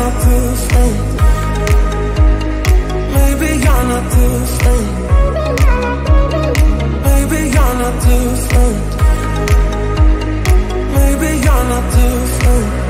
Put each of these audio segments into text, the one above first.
not too late. Maybe you're not too late. Maybe you're not too late. Maybe you're not too late.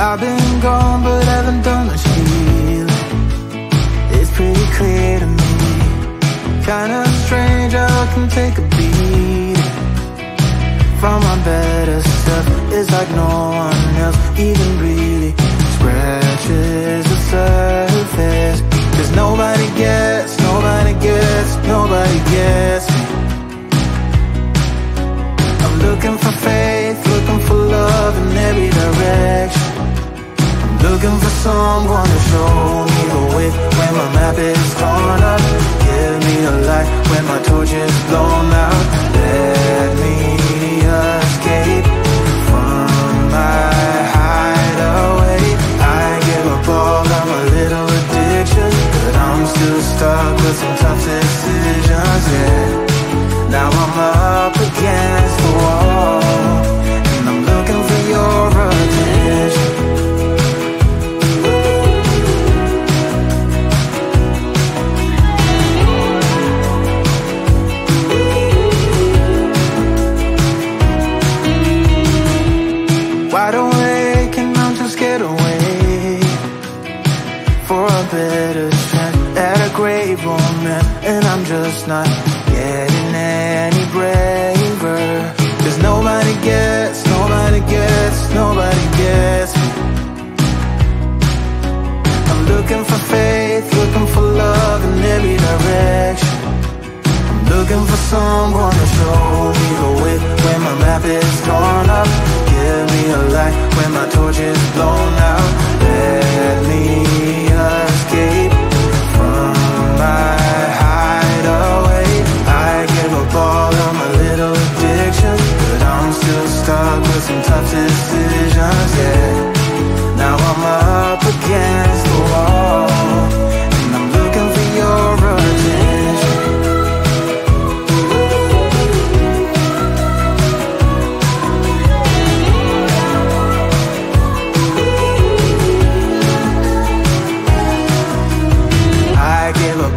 I've been gone but haven't done much healing. It's pretty clear to me, kinda strange how I can take a beat from my better stuff. It's like no one else even really scratches the surface. Cause nobody gets me. I'm looking for faith, looking for love in every direction. I'm looking for someone to show me the way when my map is torn up. Give me a light when my torch is blown out. Let me escape from my hideaway. I give up all of my little addictions, but I'm still stuck with some tough decisions, yeah. Now I'm up against the wall, and I'm looking for your attention. Wide awake and I'm just scared away for a better chance at a great romance, and I'm just not getting any braver. Cause nobody gets me. I'm looking for faith, looking for love in every direction. I'm looking for someone to show me the way when my map is torn up. Give me a light when my torch is blown out. Let me escape from my hideaway. I give up all of my little addictions, but I'm still stuck with some tough decisions, yeah. Now I'm up against the wall, and I'm looking for your attention.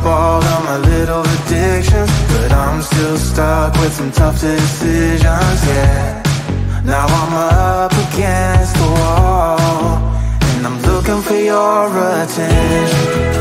All of my little addictions, but I'm still stuck with some tough decisions, yeah. Now I'm up against the wall, and I'm looking for your attention.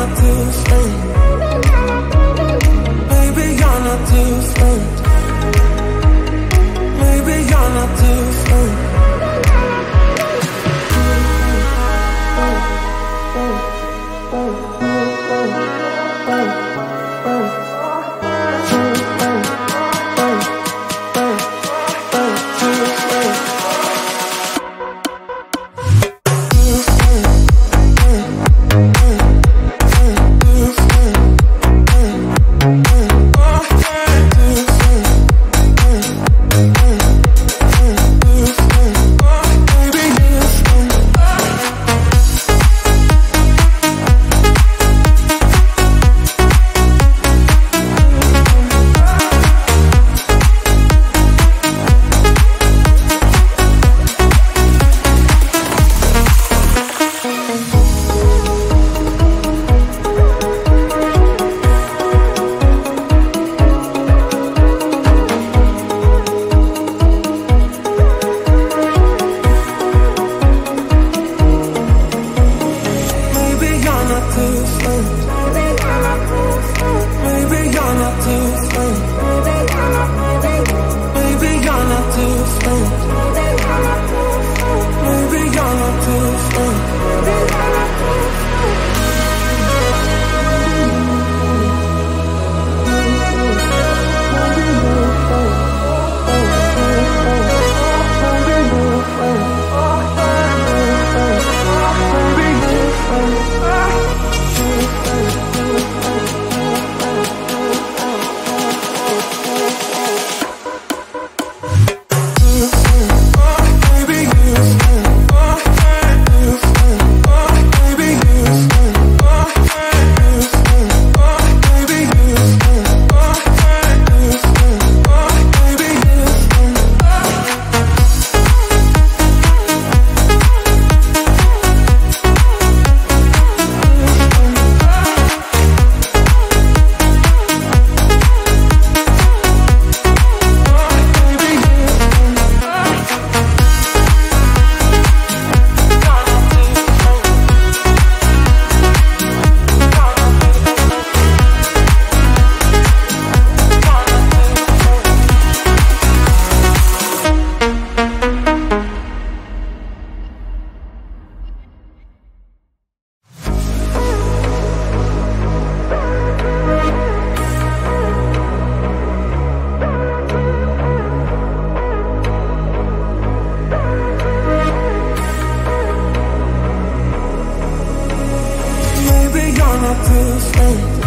not different. Maybe you're not different. Maybe you're not different. Maybe you're not different.